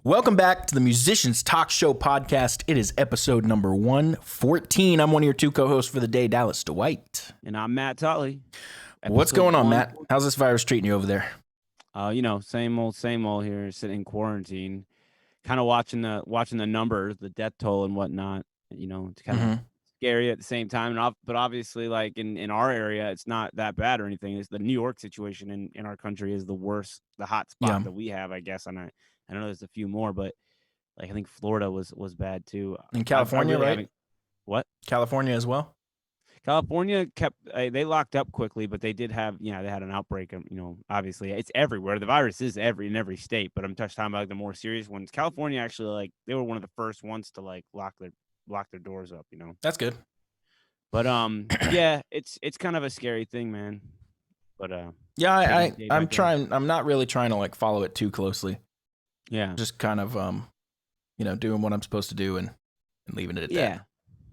Welcome back to the Musicians Talk Show podcast. It is episode number 114. I'm one of your two co-hosts for the day, Dallas Dwight. And I'm Matt Totley. What's going on, Matt? How's this virus treating you over there? Same old here, sitting in quarantine, kind of watching the numbers, the death toll and whatnot. It's kind of scary at the same time. But obviously, like in our area, it's not that bad or anything. It's the New York situation in our country is the worst, the hot spot that we have, I guess. And I don't know, there's a few more, but like I think Florida was bad too. In California, right? What? California as well? California they locked up quickly, but they did have, they had an outbreak. Obviously it's everywhere. The virus is in every state, but I'm just talking about like the more serious ones. California actually, like, they were one of the first ones to like lock their doors up. That's good. But yeah, it's kind of a scary thing, man. But yeah, I'm not really trying to like follow it too closely. Yeah, just kind of doing what I'm supposed to do and leaving it at that.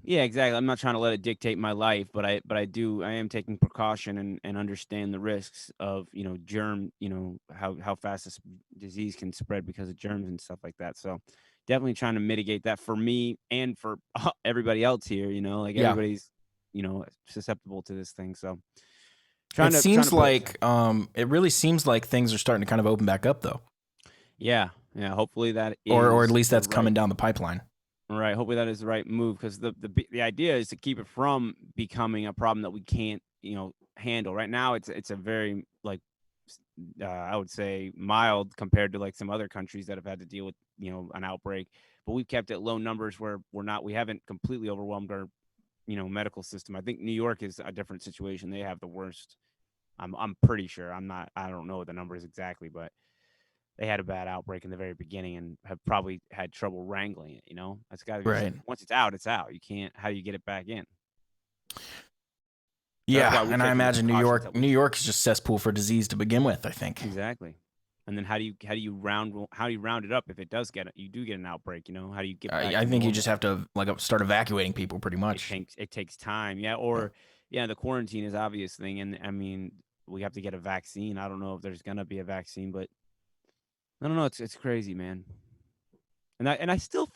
Yeah, exactly. I'm not trying to let it dictate my life, but I am taking precaution and understand the risks of, germ, how fast this disease can spread because of germs and stuff like that. So definitely trying to mitigate that for me and for everybody else here, everybody's, susceptible to this thing. So it really seems like things are starting to kind of open back up though. Yeah. Hopefully that is, or at least that's coming down the pipeline. Right. Hopefully that is the right move, because the idea is to keep it from becoming a problem that we can't, handle. Right now, it's a very, like, I would say mild compared to like some other countries that have had to deal with, an outbreak. But we've kept it low numbers where we haven't completely overwhelmed our, medical system. I think New York is a different situation. They have the worst. I'm pretty sure. I don't know the numbers exactly, but they had a bad outbreak in the very beginning and have probably had trouble wrangling it. That's got to be right. Once it's out, it's out. You can't. How do you get it back in? Yeah, and I imagine New York is just cesspool for disease to begin with, I think. Exactly. And then how do you round it up if it does you do get an outbreak? How do you get back? I think you just have to start evacuating people pretty much. It takes time. Yeah. Or the quarantine is obvious thing, and I mean, we have to get a vaccine. I don't know if there's gonna be a vaccine, but I don't know. It's crazy, man. And I still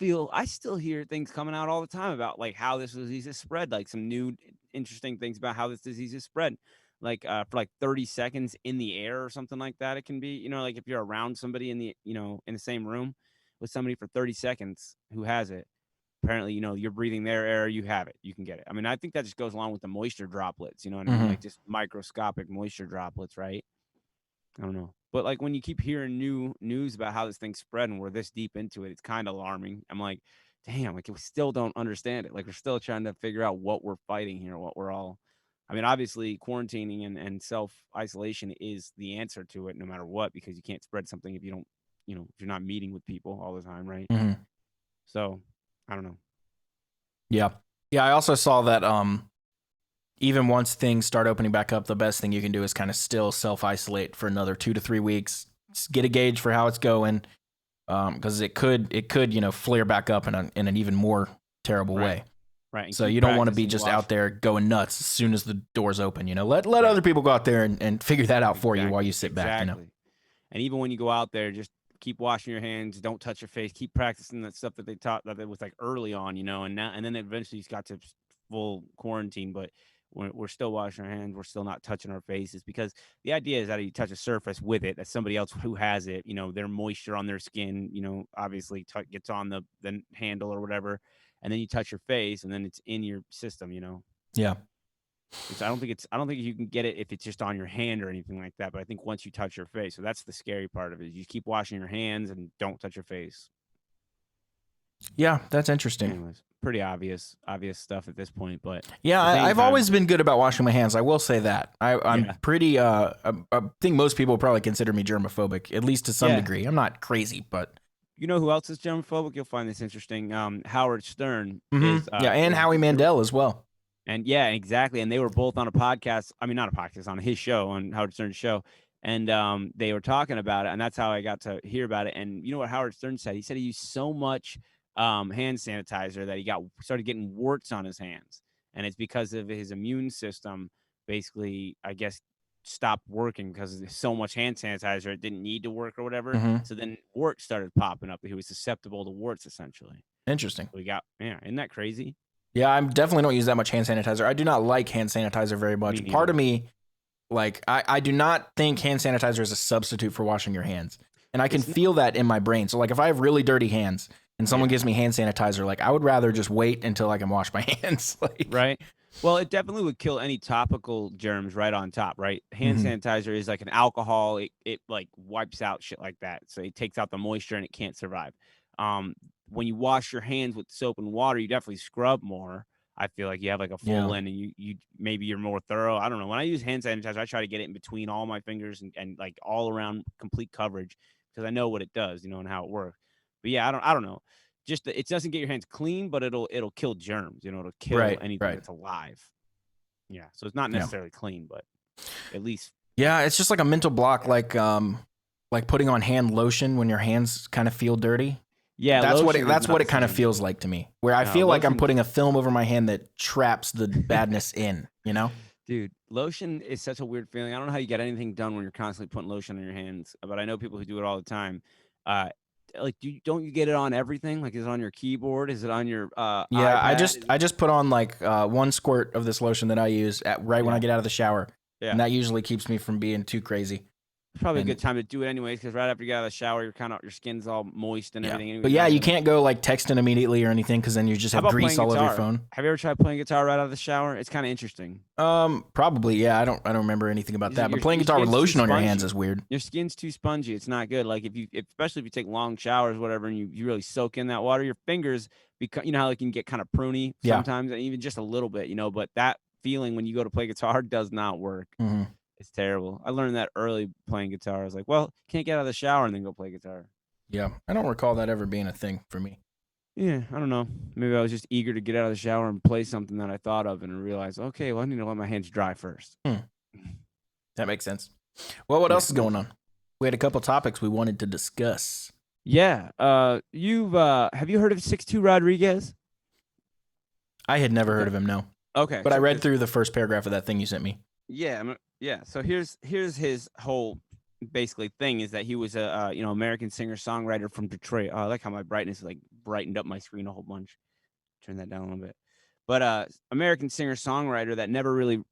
hear things coming out all the time about like how this disease is spread, like some new interesting things about how this disease is spread, like for like 30 seconds in the air or something like that. It can be, like if you're around somebody in the same room with somebody for 30 seconds who has it, apparently, you're breathing their air, you have it, you can get it. I mean, I think that just goes along with the moisture droplets, you know what I mean? Like just microscopic moisture droplets, right? I don't know. But like when you keep hearing new news about how this thing's spread and we're this deep into it, it's kind of alarming. I'm like, damn, like we still don't understand it. Like we're still trying to figure out what we're fighting here, what we're all. I mean, obviously quarantining and self-isolation is the answer to it no matter what, because you can't spread something if you don't, if you're not meeting with people all the time, right? So I don't know. Yeah. Yeah, I also saw that even once things start opening back up, the best thing you can do is kind of still self-isolate for another 2 to 3 weeks. Just get a gauge for how it's going, because it could flare back up in an even more terrible way. Right. So you don't want to be just out there going nuts as soon as the doors open. Let other people go out there and figure that out for you while you sit back. And even when you go out there, just keep washing your hands. Don't touch your face. Keep practicing that stuff that they taught that it was like early on, and then eventually it's got to full quarantine, but we're still washing our hands. We're still not touching our faces, because the idea is that you touch a surface with it, that somebody else who has it, their moisture on their skin, obviously gets on the handle or whatever. And then you touch your face and then it's in your system, Yeah. I don't think you can get it if it's just on your hand or anything like that. But I think once you touch your face, so that's the scary part of it. You keep washing your hands and don't touch your face. Yeah, that's interesting. Anyways, pretty obvious stuff at this point, but yeah, I've always been good about washing my hands. I will say that I'm pretty. I think most people probably consider me germophobic, at least to some degree. I'm not crazy, but you know who else is germophobic? You'll find this interesting. Howard Stern is, and Howie Mandel as well. And yeah, exactly. And they were both on a podcast. I mean, not a podcast, on his show, on Howard Stern's show. And they were talking about it, and that's how I got to hear about it. And you know what Howard Stern said? He said he used so much hand sanitizer that he started getting warts on his hands, and it's because of his immune system basically, I guess, stopped working because there's so much hand sanitizer it didn't need to work or whatever. Hmm. So then warts started popping up. He was susceptible to warts essentially. Interesting. We got isn't that crazy? Yeah, I definitely don't use that much hand sanitizer. I do not like hand sanitizer very much. Me Part neither. of me, like, I do not think hand sanitizer is a substitute for washing your hands. And I can It's not- feel that in my brain. So, like, if I have really dirty hands and someone Yeah. gives me hand sanitizer, like, I would rather just wait until I can wash my hands. Like, Right. Well, it definitely would kill any topical germs right on top, right? Hand Mhm. sanitizer is like an alcohol. It like wipes out shit like that. So it takes out the moisture and it can't survive. When you wash your hands with soap and water, you definitely scrub more. I feel like you have like a full Yeah. end and you maybe you're more thorough. I don't know. When I use hand sanitizer, I try to get it in between all my fingers and like all around complete coverage because I know what it does, and how it works. But yeah, I don't know. Just it doesn't get your hands clean, but it'll kill germs. It'll kill Right, anything right. that's alive. Yeah, so it's not Yeah. necessarily clean, but at least Yeah, it's just like a mental block, like putting on hand lotion when your hands kind of feel dirty. yeah. That's what Lotion is that's not what the it kind of same. feels like to me. Where I feel like I'm Lotion, putting a film over my hand that traps the badness in, you know? dude. Lotion is such a weird feeling. I don't know how you get anything done when you're constantly putting lotion on your hands, but I know people who do it all the time. Uh, like, don't you get it on everything? Like, is it on your keyboard? Is it on your Yeah, iPad? I just put on like one squirt of this lotion that I use right when I Yeah. get out of the shower. Yeah. And that usually keeps me from being too crazy. It's probably And- a good time to do it anyways, because right after you get out of the shower, your skin's all moist and Yeah. everything. Anyways, But yeah, you can't go like texting immediately or anything because then you just How have about grease playing all over your guitar? phone. Have you ever tried playing guitar right out of the shower? It's kind of interesting. Probably, yeah. I don't remember anything about that. But playing guitar with skin's too lotion on your hands spongy. is weird. Your skin's too spongy. It's not good. Like especially if you take long showers, whatever, and you really soak in that water, your fingers become, how like you can get kind of pruny Yeah. sometimes, and even just a little bit, But that feeling when you go to play guitar does not work. Hmm. It's terrible. I learned that early playing guitar. I was like, well, can't get out of the shower and then go play guitar. Yeah, I don't recall that ever being a thing for me. Yeah, I don't know. Maybe I was just eager to get out of the shower and play something that I thought of and realized, okay, well, I need to let my hands dry first. That makes sense. Well, what Yeah. else is going on? We had a couple topics we wanted to discuss. Yeah. You've have you heard of 6'2" Rodriguez? I had never heard of him, no. Okay. But I so read it's- through the first paragraph of that thing you sent me. Yeah. So here's his whole basically thing is that he was a American singer songwriter from Detroit. I like how my brightness like brightened up my screen a whole bunch. Turn that down a little bit. But American singer songwriter that never really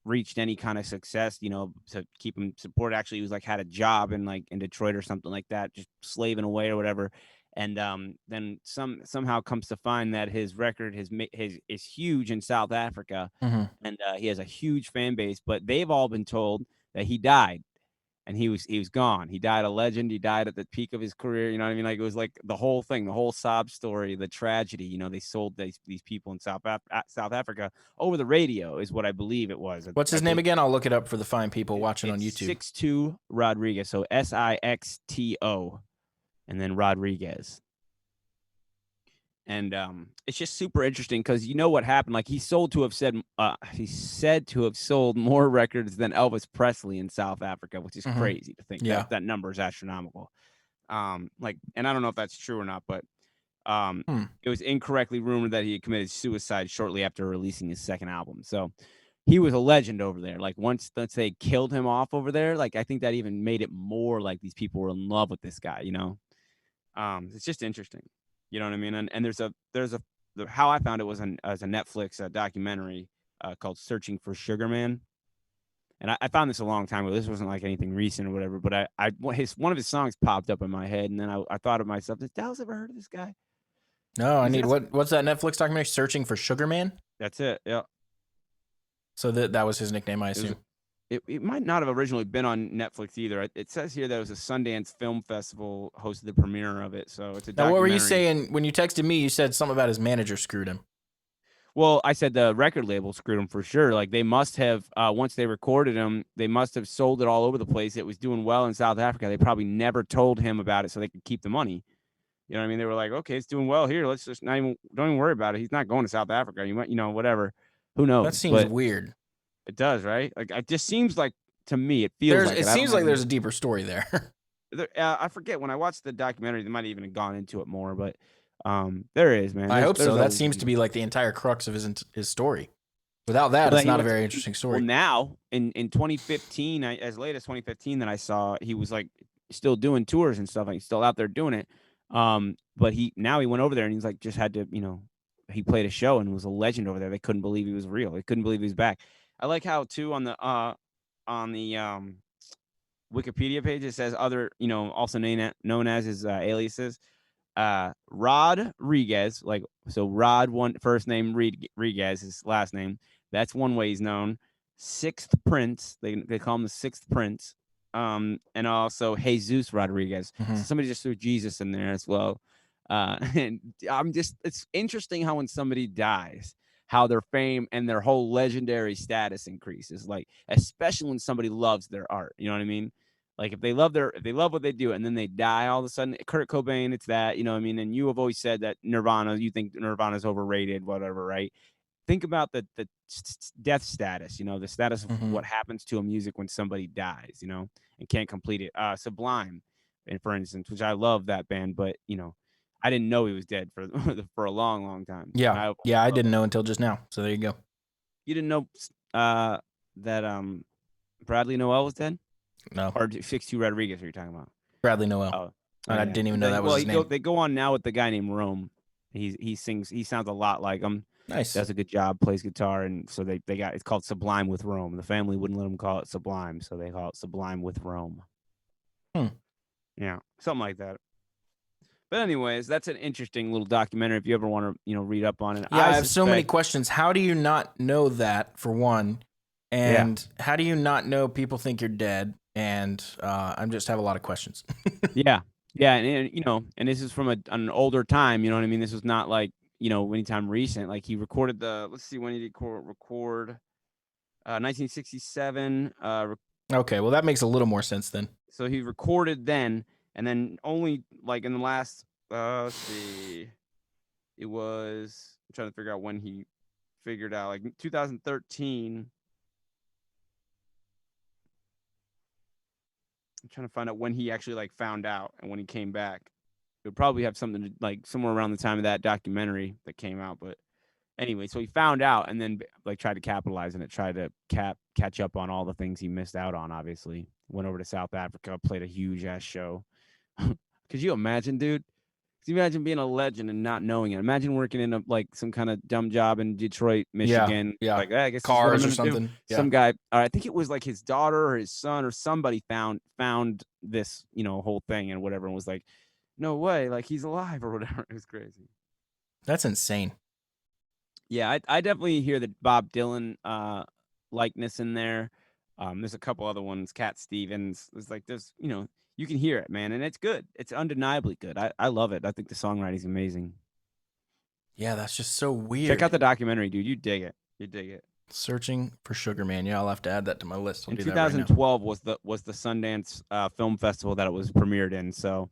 reached any kind of success. To keep him supported. Actually, he was like had a job in Detroit or something like that, just slaving away or whatever. And then somehow comes to find that his record is huge in South Africa, Mhm. and he has a huge fan base. But they've all been told that he died, and he was gone. He died a legend. He died at the peak of his career. You know what I mean? Like it was like the whole thing, the whole sob story, the tragedy. They sold these people in South Africa over the radio, is what I believe it was. What's his name again? I'll look it up for the fine people watching on YouTube. 6'2" Rodriguez. So SIXTO. And then Rodriguez. And it's just super interesting because you know what happened. Like he's said to have sold more records than Elvis Presley in South Africa, which is Mhm. crazy to think. Yeah. That number is astronomical. And I don't know if that's true or not, but it was incorrectly rumored that he had committed suicide shortly after releasing his second album. So he was a legend over there. Like once, let's say, killed him off over there, like I think that even made it more like these people were in love with this guy. It's just interesting. You know what I mean? And there's how I found it was as a Netflix documentary called Searching for Sugar Man. And I found this a long time ago. This wasn't like anything recent or whatever, but one of his songs popped up in my head, and then I thought of myself, has Dallas ever heard of this guy? No, I need what's that Netflix documentary? Searching for Sugar Man? That's it. Yeah. So that was his nickname, I assume. It might not have originally been on Netflix either. It says here that it was a Sundance Film Festival hosted the premiere of it. So it's a documentary. Now, what were you saying when you texted me? You said something about his manager screwed him. Well, I said the record label screwed him for sure. Like they must have, once they recorded him, they must have sold it all over the place. It was doing well in South Africa. They probably never told him about it so they could keep the money. You know what I mean? They were like, okay, it's doing well here. Let's just don't even worry about it. He's not going to South Africa. You might, whatever. Who knows? That seems weird. It does, right? Like it just seems like to me, it feels. It seems like there's a deeper story there. I forget when I watched the documentary, they might even have gone into it more, but there is, man. I hope so. That seems to be like the entire crux of his story. Without that, Well, it's he not a went to- very interesting Well, story. now in 2015, as late as 2015, that I saw he was like still doing tours and stuff. Like he's still out there doing it. But he went over there and he's like just had to, he played a show and was a legend over there. They couldn't believe he was real. They couldn't believe he was back. I like how too on the Wikipedia page it says other, also known as his aliases. Rodriguez, like so Rod one first name Rodriguez, his last name. That's one way he's known. Sixth Prince, they call him the Sixth Prince. And also Jesus Rodriguez. Mhm. So somebody just threw Jesus in there as well. And it's interesting how when somebody dies, how their fame and their whole legendary status increases. Like, especially when somebody loves their art. You know what I mean? Like if they love what they do and then they die all of a sudden, Kurt Cobain, it's that, you know what I mean? And you have always said that Nirvana, you think Nirvana's overrated, whatever, right? Think about the death status, the status of Mhm. what happens to a music when somebody dies, and can't complete it. Sublime, and for instance, which I love that band, but I didn't know he was dead for for a long, long time. Yeah. I didn't know until just now. So there you go. You didn't know that Bradley Noel was dead? No. Or 6'2" Rodriguez, are you talking about? Bradley Noel. Oh, I didn't even know that was his name. They go on now with the guy named Rome. He sounds a lot like him. Nice. Does a good job, plays guitar, and so they got it's called Sublime with Rome. The family wouldn't let him call it Sublime, so they call it Sublime with Rome. Yeah, something like that. But anyways, that's an interesting little documentary if you ever want to, read up on it. Yeah, I have so many questions. How do you not know that, for one? And how do you not know people think you're dead? And I just have a lot of questions. Yeah, and this is from an older time. You know what I mean? This was not like anytime recent. Like he recorded let's see, when did he record? 1967. Okay, well that makes a little more sense then. So he recorded then, and then only like in the last let's see, it was, I'm trying to figure out when he figured out, like 2013. I'm trying to find out when he actually like found out and when he came back. It would probably have something to like somewhere around the time of that documentary that came out. But anyway, so he found out and then like tried to capitalize on it, tried to catch up on all the things he missed out on. Obviously, went over to South Africa, played a huge ass show. Could you imagine, dude? Could you imagine being a legend and not knowing it? Imagine working in some kind of dumb job in Detroit, Michigan. Yeah. Like, I guess Cars or something. Yeah. Some guy, I think it was like his daughter or his son or somebody found this, whole thing and whatever, and was like, no way, like he's alive or whatever. It was crazy. That's insane. Yeah, I definitely hear the Bob Dylan likeness in there. There's a couple other ones, Cat Stevens. There's you can hear it, man, and it's good. It's undeniably good. I love it. I think the songwriting's amazing. Yeah, that's just so weird. Check out the documentary, dude. You dig it. You dig it. Searching for Sugar Man. Yeah, I'll have to add that to my list. In 2012 was the Sundance Film Festival that it was premiered in. So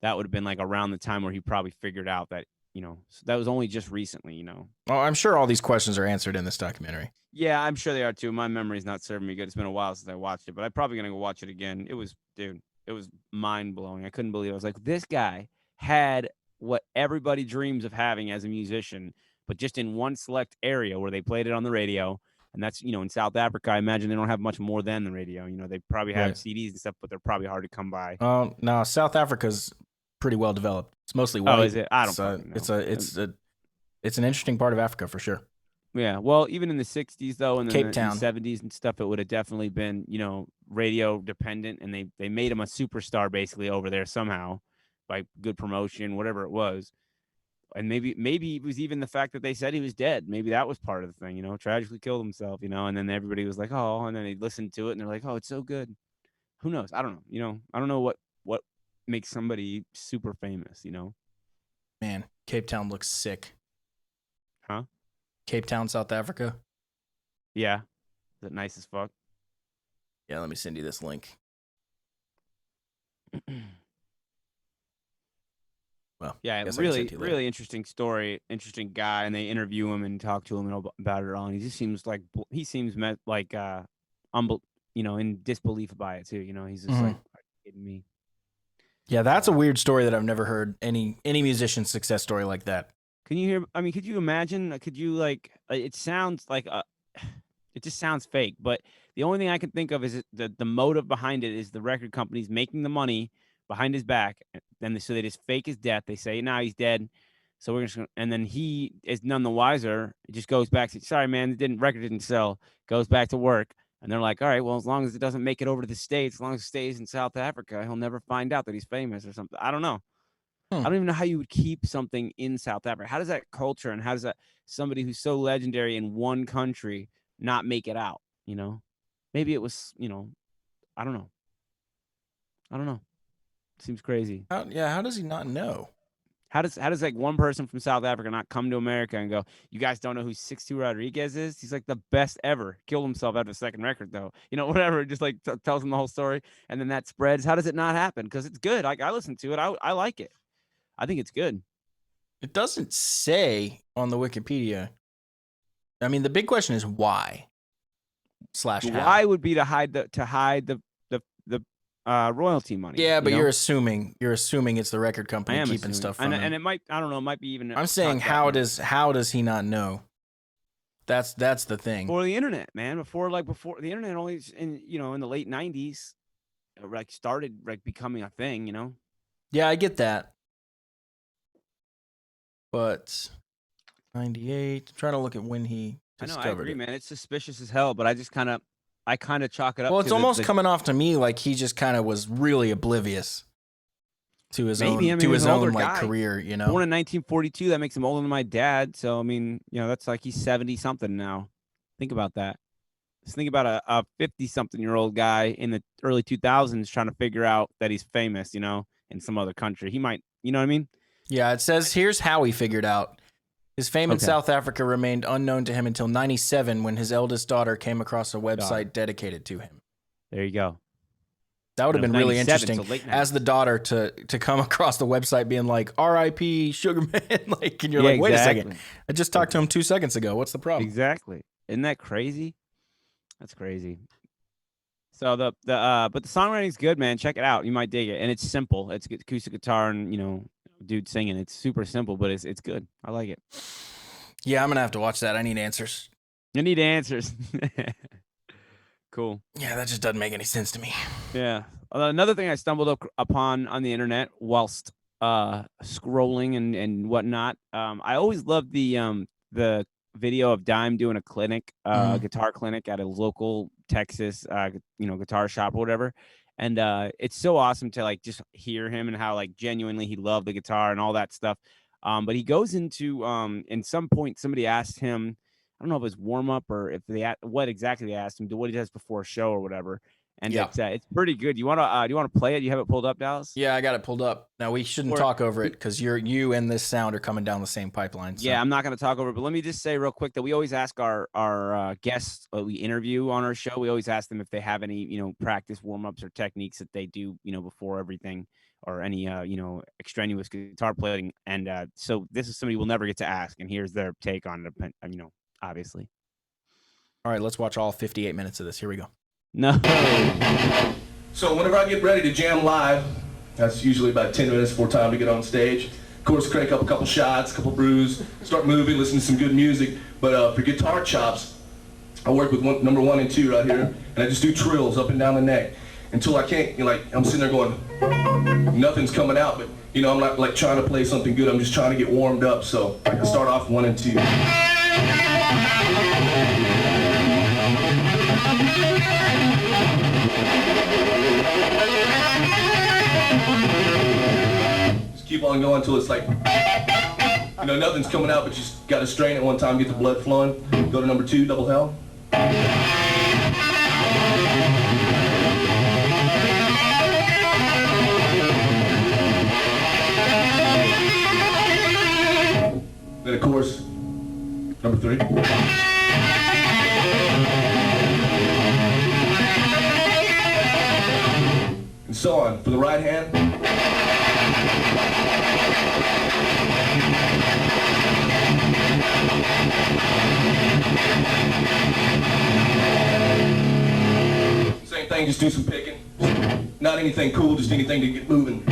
that would have been like around the time where he probably figured out that, so that was only just recently, Well, I'm sure all these questions are answered in this documentary. Yeah, I'm sure they are too. My memory's not serving me good. It's been a while since I watched it, but I'm probably going to go watch it again. It was mind blowing. I couldn't believe it. I was like, this guy had what everybody dreams of having as a musician, but just in one select area where they played it on the radio. And that's, in South Africa, I imagine they don't have much more than the radio. They probably have CDs and stuff, but they're probably hard to come by. No, South Africa's pretty well developed. It's mostly white. Oh, is it? I don't know. It's an interesting part of Africa for sure. Yeah, well, even in the 60s, though, and Cape the Town. 70s and stuff, it would have definitely been, radio dependent, and they made him a superstar basically over there somehow by good promotion, whatever it was. And maybe it was even the fact that they said he was dead. Maybe that was part of the thing, tragically killed himself, and then everybody was like, oh, and then they listened to it and they're like, oh, it's so good. Who knows? I don't know. I don't know what makes somebody super famous, Man, Cape Town looks sick. Huh? Cape Town, South Africa. Yeah. Is that nice as fuck? Yeah, let me send you this link. Well, yeah, really interesting story, interesting guy, and they interview him and talk to him about it all. And he just seems like in disbelief by it too. He's just like, are you kidding me? Yeah, that's a weird story that I've never heard any musician's success story like that. Can you hear? I mean, could you imagine? Could you it sounds like It just sounds fake. But the only thing I can think of is the motive behind it is the record company's making the money behind his back. And so they just fake his death. They say, now he's dead. So we're just gonna, and then he is none the wiser. It just goes back to, sorry, man, record didn't sell. Goes back to work. And they're like, all right, well, as long as it doesn't make it over to the States, as long as it stays in South Africa, he'll never find out that he's famous or something. I don't know. I don't even know how you would keep something in South Africa. How does that culture and how does that somebody who's so legendary in one country not make it out? You know, maybe it was, you know, I don't know. Seems crazy. How does he not know? How does like one person from South Africa not come to America and go, you guys don't know who 6'2" Rodriguez is? He's like the best ever. Killed himself after the second record though. You know, whatever. Just like tells them the whole story, and then that spreads. How does it not happen? Because it's good. Like I listen to it. I like it. I think it's good. It doesn't say on the Wikipedia. I mean, the big question is why. Why would be to hide the royalty money. Yeah, but you're assuming it's the record company keeping assuming. Stuff from him. And it might, I don't know, it might be even. I'm saying how does he not know? That's the thing. Before the internet, man. Before the internet only in the late 90s, like started like becoming a thing. You know. Yeah, I get that. But 98. I'm trying to look at when he discovered I agree, it. man. It's suspicious as hell, but I kind of chalk it up. Well, it's almost coming off to me like he just kind of was really oblivious to his own career, you know. Born in 1942, that makes him older than my dad. So I mean, that's like he's 70 something now. Think about that. Just think about a 50 something year old guy in the early 2000s trying to figure out that he's famous, in some other country. He might, you know what I mean? Yeah, it says here's how he figured out. His fame in South Africa remained unknown to him until 97 when his eldest daughter came across a website dedicated to him. There you go. That would have been really interesting as the daughter to come across the website being like, R.I.P. Sugarman. And you're like, wait a second. I just talked to him 2 seconds ago. What's the problem? Exactly. Isn't that crazy? That's crazy. So but the songwriting's good, man. Check it out. You might dig it. And it's simple. It's acoustic guitar and, dude singing. It's super simple, but it's good. I like it. Yeah, I'm gonna have to watch that. I need answers. You need answers. Cool. Yeah, that just doesn't make any sense to me. Yeah. Another thing I stumbled upon on the internet whilst scrolling and whatnot. I always loved the video of Dime doing a clinic, guitar clinic at a local Texas guitar shop or whatever. And it's so awesome to like just hear him and how like genuinely he loved the guitar and all that stuff. But he goes into in some point somebody asked him, I don't know if it was warm up or if what exactly they asked him, what he does before a show or whatever. And it's pretty good. Do you want to play it? You have it pulled up, Dallas? Yeah, I got it pulled up. Now we shouldn't talk over it because you and this sound are coming down the same pipeline. So. Yeah, I'm not going to talk over it, but let me just say real quick that we always ask our guests we interview on our show. We always ask them if they have any practice warm ups or techniques that they do before everything or any extraneous guitar playing. And so this is somebody we'll never get to ask, and here's their take on it. Obviously. All right, let's watch all 58 minutes of this. Here we go. No. So whenever I get ready to jam live, that's usually about 10 minutes before time to get on stage. Of course, crank up a couple shots, a couple brews, start moving, listen to some good music. But for guitar chops, I work with number 1 and 2 right here, and I just do trills up and down the neck until I can't, I'm sitting there going, nothing's coming out, but I'm not like trying to play something good, I'm just trying to get warmed up, so I can start off 1 and 2. Just keep on going until it's like, nothing's coming out, but you just got to strain it one time, get the blood flowing. Go to number 2, double hell. Then of course, number 3. And so on. For the right hand. Same thing, just do some picking. Not anything cool, just anything to get moving.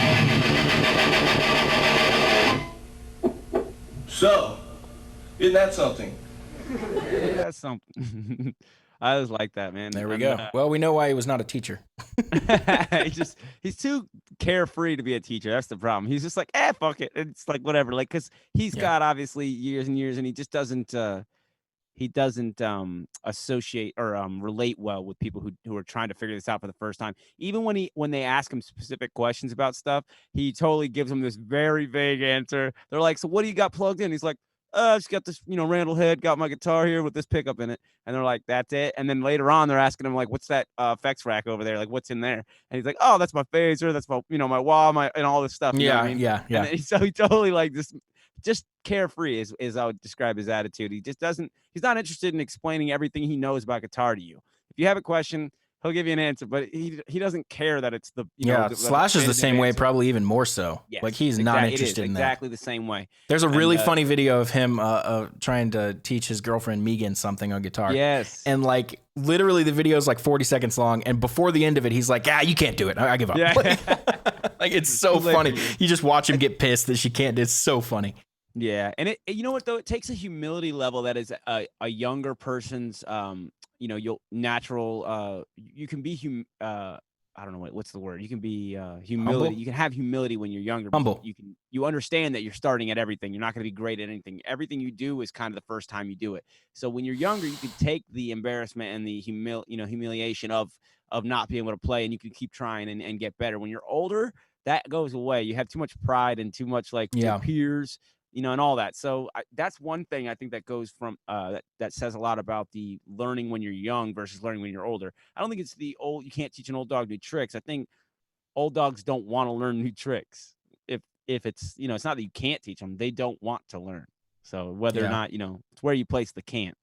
So, isn't that something? That's something. I always like that, man. There we And, go. Well, we know why he was not a teacher. he's too carefree to be a teacher. That's the problem. He's just like, fuck it. It's like whatever. Like, cause he's got obviously years and years, and he just doesn't associate or relate well with people who are trying to figure this out for the first time. Even when they ask him specific questions about stuff, he totally gives them this very vague answer. They're like, so what do you got plugged in? He's like, I just got this, Randall head, got my guitar here with this pickup in it. And they're like, that's it. And then later on, they're asking him, like, what's that effects rack over there? Like, what's in there? And he's like, oh, that's my phaser. That's my, my wah, and all this stuff. You know what I mean? Yeah. And so he totally like just carefree is I would describe his attitude. He's not interested in explaining everything he knows about guitar to you. If you have a question, he'll give you an answer, but he doesn't care that it's the Slash is the same way, probably even more so. Yes, like he's not interested in that. Exactly the same way. There's a really funny video of him trying to teach his girlfriend Megan something on guitar. Yes, and like literally the video is like 40 seconds long, and before the end of it, he's like, you can't do it. I give up. Yeah. Like it's so funny. You just watch him get pissed that she can't. It's so funny. Yeah, and you know what though, it takes a humility level that is a younger person's you'll natural you can be I don't know what's the word. You can be humility. Humble? You can have humility when you're younger. Humble. You understand that you're starting at everything. You're not going to be great at anything. Everything you do is kind of the first time you do it. So when you're younger, you can take the embarrassment and the humiliation of not being able to play, and you can keep trying and get better. When you're older, that goes away. You have too much pride and too much like your peers, and all that. So that's one thing I think that goes from that says a lot about the learning when you're young versus learning when you're older. I don't think it's you can't teach an old dog new tricks. I think old dogs don't want to learn new tricks. If it's, it's not that you can't teach them, they don't want to learn. So whether or not, it's where you place the can't.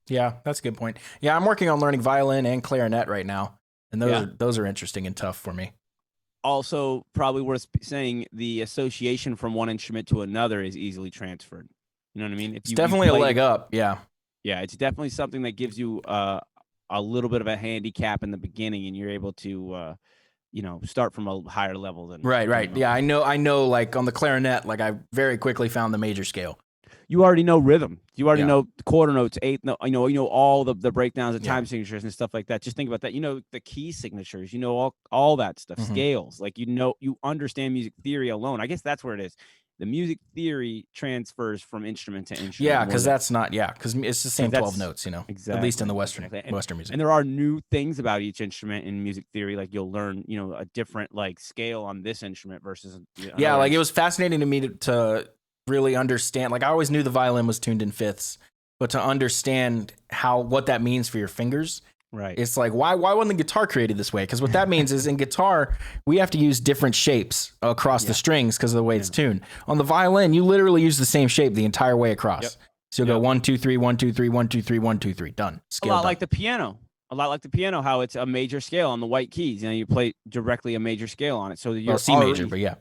Yeah, that's a good point. Yeah, I'm working on learning violin and clarinet right now. And those are interesting and tough for me. Also, probably worth saying, the association from one instrument to another is easily transferred. You know what I mean? It's definitely a leg up. Yeah. Yeah, it's definitely something that gives you a little bit of a handicap in the beginning, and you're able to, start from a higher level than. Right. Yeah, I know. Like on the clarinet, like I very quickly found the major scale. You already know rhythm. You already know quarter notes, eighth note. All the breakdowns and time signatures and stuff like that. Just think about that. The key signatures. All that stuff. Mm-hmm. Scales. Like you understand music theory alone. I guess that's where it is. The music theory transfers from instrument to instrument. Yeah, because that's not. Yeah, because it's the same 12 notes. Exactly. At least in the Western music. And there are new things about each instrument in music theory. Like you'll learn, a different like scale on this instrument versus. Like it was fascinating to me to really understand. Like I always knew the violin was tuned in fifths, but to understand what that means for your fingers, right? It's like why wasn't the guitar created this way? Because what that means is in guitar we have to use different shapes across the strings because of the way it's tuned. On the violin, you literally use the same shape the entire way across. Yep. So you'll go 1 2 3 1 2 3 1 2 3 1 2 3 done. Scale a lot done. like the piano. A lot like the piano, how it's a major scale on the white keys. You play directly a major scale on it. So you're C major, but yeah.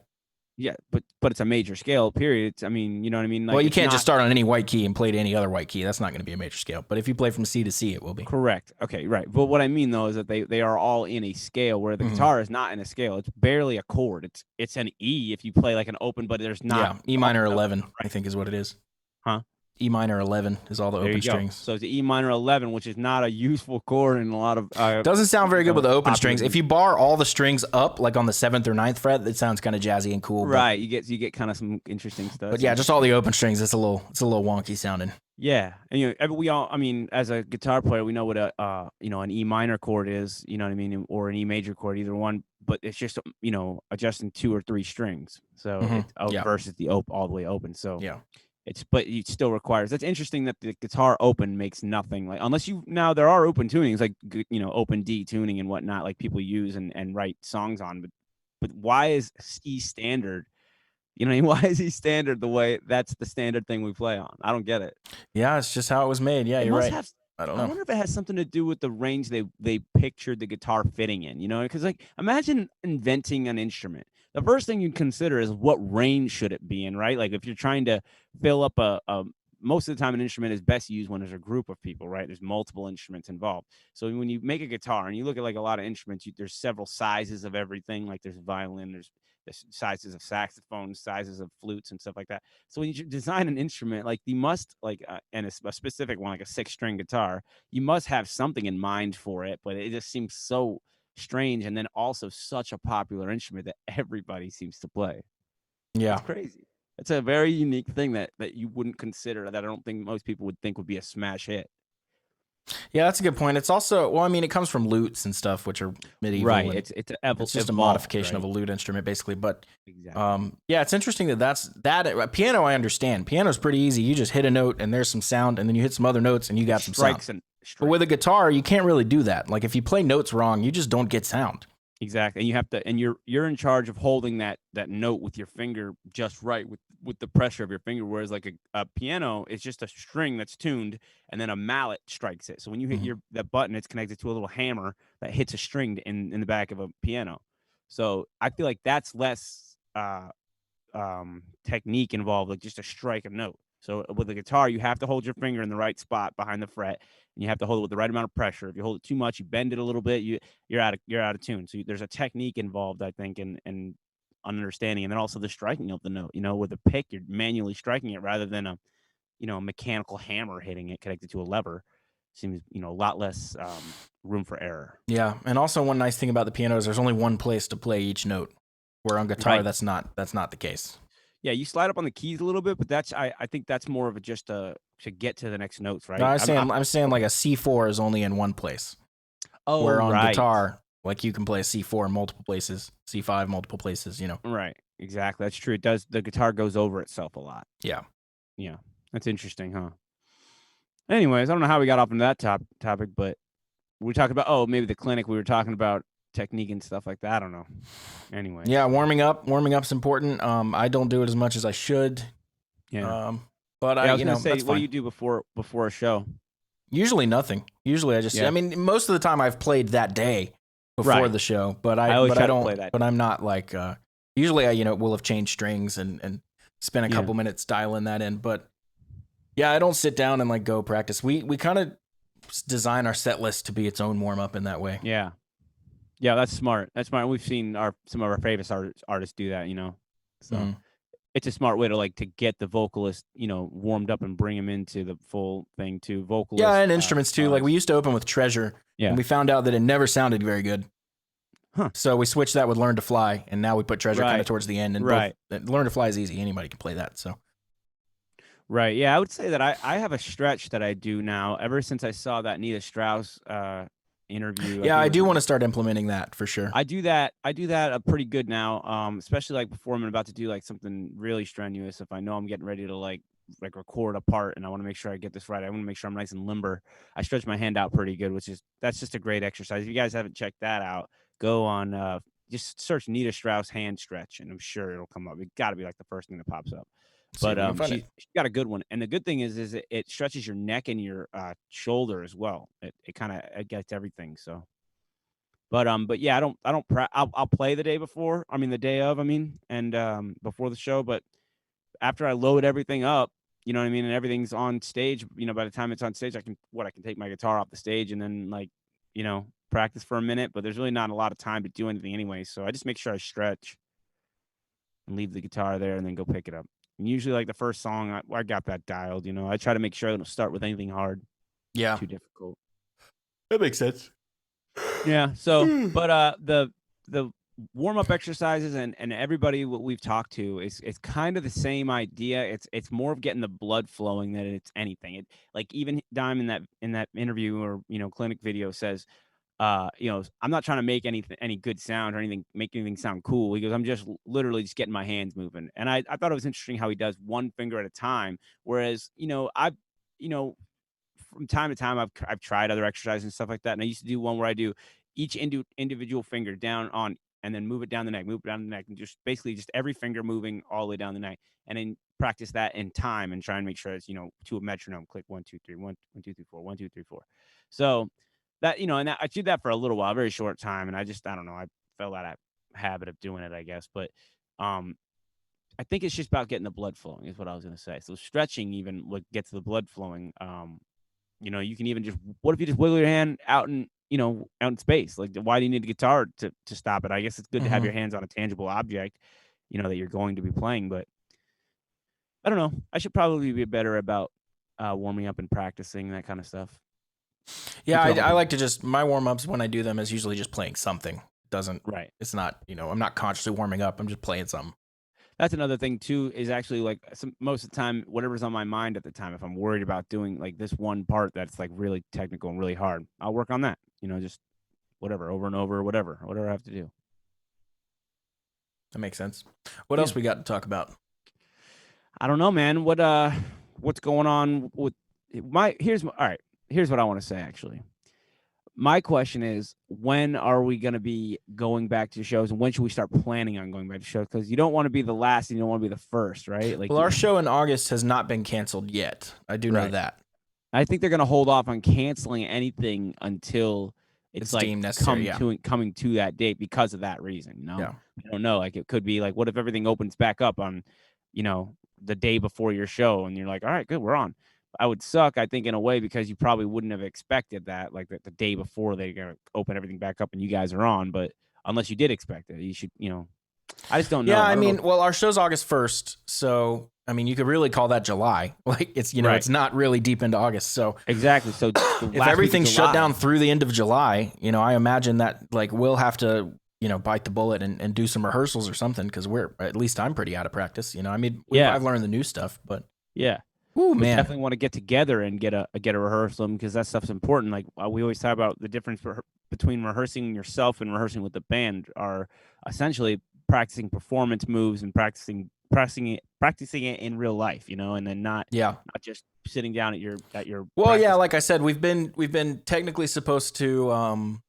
Yeah, but it's a major scale, period. You know what I mean? Like, well, you can't just start on any white key and play to any other white key. That's not going to be a major scale. But if you play from C to C, it will be. Correct. Okay, right. But what I mean, though, is that they are all in a scale where the guitar is not in a scale. It's barely a chord. It's an E if you play like an open, but there's not. Yeah, E minor 11, I think is what it is. Huh? E minor 11 is all the open strings. So it's E minor 11, which is not a useful chord in a lot of. Doesn't sound very good with the open strings. If you bar all the strings up, like on the 7th or 9th fret, it sounds kind of jazzy and cool. Right, you get kind of some interesting stuff. But yeah, just all the open strings, it's a little wonky sounding. Yeah, and we all, I mean, as a guitar player, we know what an E minor chord is. You know what I mean, or an E major chord, either one. But it's just adjusting 2 or 3 strings. So versus the all the way open. So yeah. But it still requires. That's interesting that the guitar open makes nothing like unless now there are open tunings like open D tuning and whatnot like people use and write songs on. But why is E standard? Why is E standard the way that's the standard thing we play on? I don't get it. Yeah, it's just how it was made. Yeah, you're right. I don't know. I wonder if it has something to do with the range they pictured the guitar fitting in. Because like imagine inventing an instrument. The first thing you'd consider is what range should it be in, right? Like if you're trying to fill up a most of the time an instrument is best used when there's a group of people, right? There's multiple instruments involved. So when you make a guitar and you look at like a lot of instruments, there's several sizes of everything. Like there's violin, there's sizes of saxophones, sizes of flutes and stuff like that. So when you design an instrument, like you must and a specific one, like a 6-string guitar, you must have something in mind for it. But it just seems so strange, and then also such a popular instrument that everybody seems to play. Yeah. It's crazy. It's a very unique thing that you wouldn't consider, that I don't think most people would think would be a smash hit. Yeah, that's a good point. It's also, well, I mean, it comes from lutes and stuff, which are medieval. Right. and It's just a modification of a lute instrument, basically. But exactly. yeah, it's interesting that piano. I understand. Piano's pretty easy. You just hit a note and there's some sound, and then you hit some other notes and you got some sound. But with a guitar, you can't really do that. Like if you play notes wrong, you just don't get sound. Exactly. And you have to, and you're in charge of holding that note with your finger just right with the pressure of your finger. Whereas like a piano, it's just a string that's tuned, and then a mallet strikes it. So when you hit that button, it's connected to a little hammer that hits a string in the back of a piano. So I feel like that's less technique involved, like just to strike a note. So with a guitar, you have to hold your finger in the right spot behind the fret, and you have to hold it with the right amount of pressure. If you hold it too much, you bend it a little bit, you're out of tune. So there's a technique involved, I think, and understanding, and then also the striking of the note. With a pick, you're manually striking it rather than a mechanical hammer hitting it connected to a lever. Seems a lot less room for error. Yeah, and also one nice thing about the piano is there's only one place to play each note, where on guitar that's not the case. Yeah, you slide up on the keys a little bit, but that's I think that's more of a just to get to the next notes, right? No, I'm saying like a C4 is only in one place. Oh, where on guitar, like you can play a C4 in multiple places, C5 multiple places. Right, exactly. That's true. It does. The guitar goes over itself a lot. Yeah. That's interesting, huh? Anyways, I don't know how we got off into that topic, but we talked about maybe the clinic. We were talking about technique and stuff like that. I don't know. Anyway. Yeah, warming up's important. I don't do it as much as I should. Yeah. But I was gonna say, that's what fine. do you do before a show? Usually nothing. Usually I just I mean, most of the time I've played that day before the show, but I don't play that. But I'm not like usually I will have changed strings and spent a couple minutes dialing that in, but yeah, I don't sit down and like go practice. We kind of design our set list to be its own warm up in that way. Yeah. Yeah, that's smart. We've seen some of our favorite artists do that, So it's a smart way to get the vocalist, warmed up and bring him into the full thing too. Vocalist. Yeah, and instruments too. Like we used to open with Treasure, and we found out that it never sounded very good. Huh. So we switched that with Learn to Fly, and now we put Treasure kind of towards the end. And Learn to Fly is easy; anybody can play that. So. Right. Yeah, I would say that I have a stretch that I do now. Ever since I saw that Nita Strauss interview. Yeah, I do want to start implementing that for sure. I do that pretty good now. Especially like before I'm about to do like something really strenuous. If I know I'm getting ready to like record a part and I want to make sure I get this right, I want to make sure I'm nice and limber. I stretch my hand out pretty good, that's just a great exercise. If you guys haven't checked that out, go on just search Nita Strauss hand stretch, and I'm sure it'll come up. It got to be like the first thing that pops up. But she got a good one, and the good thing is it stretches your neck and your shoulder as well. It kind of gets everything. So, but yeah, I'll play the day before. I mean, the day of. And before the show. But after I load everything up, you know what I mean, and everything's on stage. By the time it's on stage, I can take my guitar off the stage and then practice for a minute. But there's really not a lot of time to do anything anyway. So I just make sure I stretch and leave the guitar there, and then go pick it up. And usually, like the first song, I got that dialed. I try to make sure I don't start with anything hard. Yeah, too difficult. That makes sense. Yeah. So, but the warm up exercises and everybody what we've talked to is kind of the same idea. It's more of getting the blood flowing than it's anything. It like even Dime in that interview or clinic video says, I'm not trying to make any good sound or make anything sound cool. He goes, I'm just literally just getting my hands moving. And I thought it was interesting how he does one finger at a time. Whereas, I've, from time to time, I've tried other exercises and stuff like that. And I used to do one where I do each individual finger down on, and then move it down the neck, and just basically just every finger moving all the way down the neck. And then practice that in time and try and make sure it's, to a metronome, click 1, 2, 3, 1, 2, 3, 4, 1, 2, 3, 4. So that, and I did that for a little while, a very short time. And I don't know, I fell out of habit of doing it, I guess. But I think it's just about getting the blood flowing is what I was going to say. So stretching even what gets the blood flowing. You know, you can even just, what if you just wiggle your hand out in, you know, out in space? Like, why do you need a guitar to stop it? I guess it's good to have Mhm. your hands on a tangible object, you know, that you're going to be playing. But I don't know. I should probably be better about warming up and practicing that kind of stuff. Yeah, You tell I me. like to just, my warm ups when I do them is usually just playing something. Right. It's not, you know, I'm not consciously warming up. I'm just playing something. That's another thing too, is actually like most of the time, whatever's on my mind at the time, if I'm worried about doing like this one part that's like really technical and really hard, I'll work on that, you know, just whatever, over and over, whatever I have to do. That makes sense. What Yeah. else we got to talk about? I don't know, man. What's going on with here's what I want to say actually. My question is, when are we going to be going back to shows, and when should we start planning on going back to shows? Because you don't want to be the last and you don't want to be the first, right? Like, Well, our show in August has not been canceled yet. I do know Right. that. I think they're going to hold off on canceling anything until it's like deemed necessary, coming to that date because of that reason. You know, Yeah. I don't know. Like, it could be like, what if everything opens back up on, you know, the day before your show, and you're like, all right, good, we're on. I would suck, I think, in a way, because you probably wouldn't have expected that, like the day before they're gonna open everything back up and you guys are on. But unless you did expect it, you should, you know. I just don't know. Yeah, I don't know mean, well, our show's August 1st, so I mean, you could really call that July. Like, it's, you know, Right. it's not really deep into August. So exactly. So if everything's shut down through the end of July, you know, I imagine that like we'll have to, you know, bite the bullet and do some rehearsals or something, because at least I'm pretty out of practice. You know, I mean, Yeah. I've learned the new stuff, but yeah. ooh, We man, definitely want to get together and get a rehearsal, because that stuff's important. Like, we always talk about the difference between rehearsing yourself and rehearsing with the band are essentially practicing performance moves and practicing it in real life, you know, and then not just sitting down at your Well, practice. yeah, like I said, we've been technically supposed to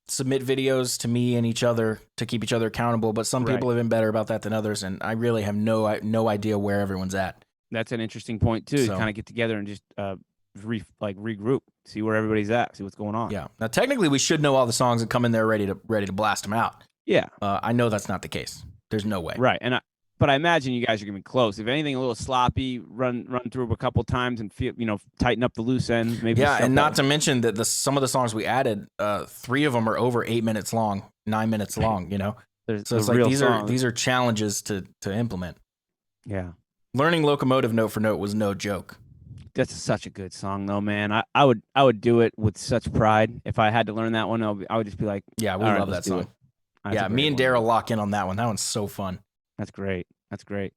submit videos to me and each other to keep each other accountable, but some people have been better about that than others, and I really have no idea where everyone's at. That's an interesting point too. So- Kind of get together and just regroup, see where everybody's at, see what's going on. Yeah. Now, technically, we should know all the songs and come in there ready to blast them out. Yeah. I know that's not the case. There's no way. Right. But I imagine you guys are gonna be close. If anything, a little sloppy, run through a couple times and feel, you know, tighten up the loose ends. Maybe. Yeah, and not to mention that some of the songs we added, 3 of them are over 8 minutes long, 9 minutes long. You know, so it's like these are challenges to implement. Yeah. Learning Locomotive note for note was no joke. That's such a good song, though, man. I would do it with such pride if I had to learn that one. I would just be like, Yeah, we all right, love that let's do song. it. That's Yeah, a great me and one. Daryl lock in on that one. That one's so fun. That's great. That's great.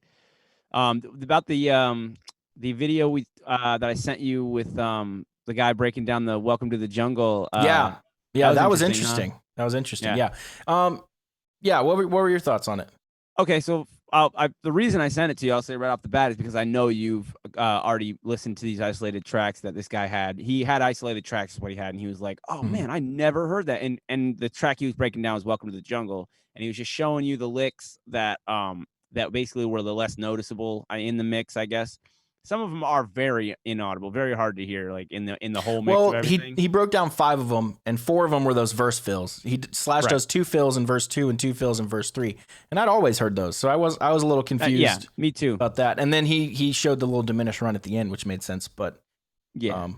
About the video that I sent you with the guy breaking down the Welcome to the Jungle. Yeah, that was interesting, interesting. That was interesting. Yeah. Yeah. What were your thoughts on it? Okay, so the reason I sent it to you, I'll say right off the bat, is because I know you've already listened to these isolated tracks that this guy had. He had isolated tracks, is what he had, and he was like, "Oh man, I never heard that." And the track he was breaking down was "Welcome to the Jungle," and he was just showing you the licks that basically were the less noticeable in the mix, I guess. Some of them are very inaudible, very hard to hear, like in the whole mix of everything. he broke down 5 of them, and 4 of them were those verse fills. Slash does 2 fills in verse 2 and 2 fills in verse 3, and I'd always heard those, so I was a little confused. Yeah, me too. About that. And then he showed the little diminished run at the end, which made sense. But yeah,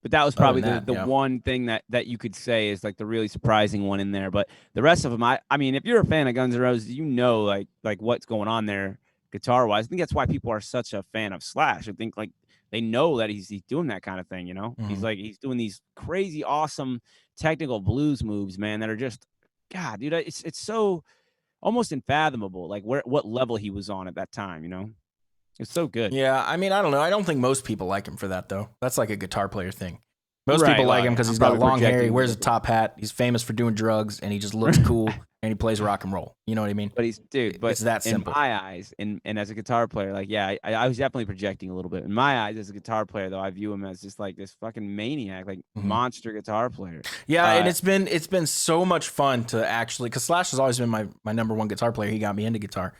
but that was probably than the that, one thing that you could say is like the really surprising one in there. But the rest of them, I mean, if you're a fan of Guns N' Roses, you know like what's going on there guitar wise. I think that's why people are such a fan of Slash. I think like they know that he's doing that kind of thing, you know. He's doing these crazy awesome technical blues moves, man, that are just, God, dude, it's so almost unfathomable, like what level he was on at that time, you know. It's so good. yeah, I mean, I don't know. I don't think most people like him for that, though. That's like a guitar player thing. Most Right, people like well, him because I'm he's got probably long hair, he projecting wears a a little top hat, he's famous for doing drugs, and he just looks cool, and he plays rock and roll. You know what I mean? But but It's that simple. in my eyes, and as a guitar player, like, yeah, I was definitely projecting a little bit. In my eyes, as a guitar player, though, I view him as just like this fucking maniac, like monster guitar player. Yeah, and it's been so much fun to actually, because Slash has always been my number one guitar player. He got me into guitar,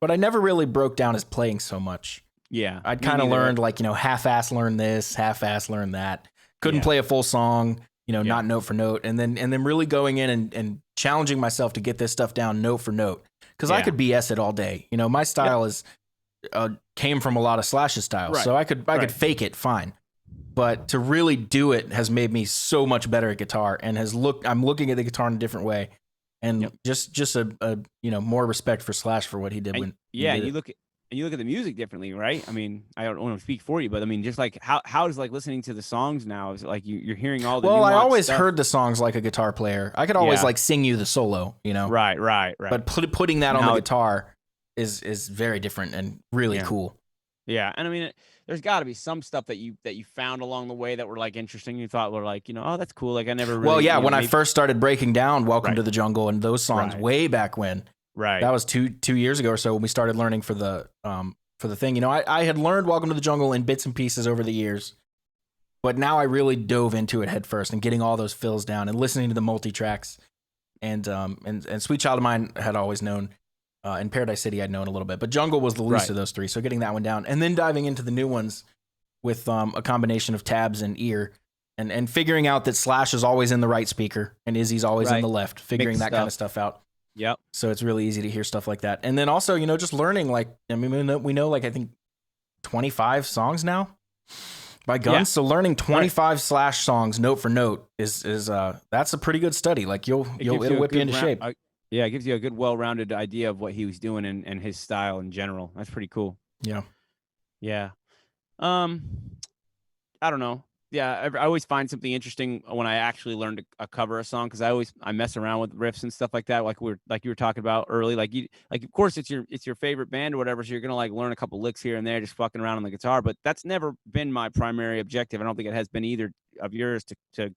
but I never really broke down his playing so much. Yeah, I'd me kind of neither. learned like, you know, half-ass learn this, half-ass learn that. Couldn't Yeah. play a full song, you know, Yeah. not note for note, and then really going in and challenging myself to get this stuff down note for note. because I could BS it all day. You know, my style is came from a lot of Slash's styles, Right. so I could fake it fine. But to really do it has made me so much better at guitar, and I'm looking at the guitar in a different way, and just a more respect for Slash for what he did when you look at the music differently, right? I mean, I don't want to speak for you, but I mean, just like how is like listening to the songs now? Is it like you're hearing all the I nuanced always stuff? heard the songs like a guitar player. I could always like sing you the solo, you know. Right. But putting that on the guitar is very different and really cool. Yeah, and I mean, there's got to be some stuff that you found along the way that were like interesting. You thought were like, oh, that's cool. Like I never really. Well, when I first started breaking down "Welcome to the Jungle" and those songs way back when, that was two years ago or so when we started learning for the thing. You know, I had learned "Welcome to the Jungle" in bits and pieces over the years, but now I really dove into it head first and getting all those fills down and listening to the multi tracks, and "Sweet Child of Mine" had always known. In Paradise City, I'd known a little bit, but Jungle was the least of those three. So getting that one down, and then diving into the new ones with a combination of tabs and ear, and figuring out that Slash is always in the right speaker and Izzy's always in the left. Figuring that kind of stuff out. Yep. So it's really easy to hear stuff like that, and then also just learning like I know like I think 25 songs now by Guns. Yeah. So learning 25 Slash songs note for note is that's a pretty good study. Like it'll whip you into shape. Yeah, it gives you a good, well-rounded idea of what he was doing and his style in general. That's pretty cool. Yeah. Yeah. I don't know. Yeah, I always find something interesting when I actually learn to cover a song because I mess around with riffs and stuff like that. Like you were talking about early. Like of course it's your favorite band or whatever, so you're gonna like learn a couple licks here and there, just fucking around on the guitar. But that's never been my primary objective. I don't think it has been either of yours to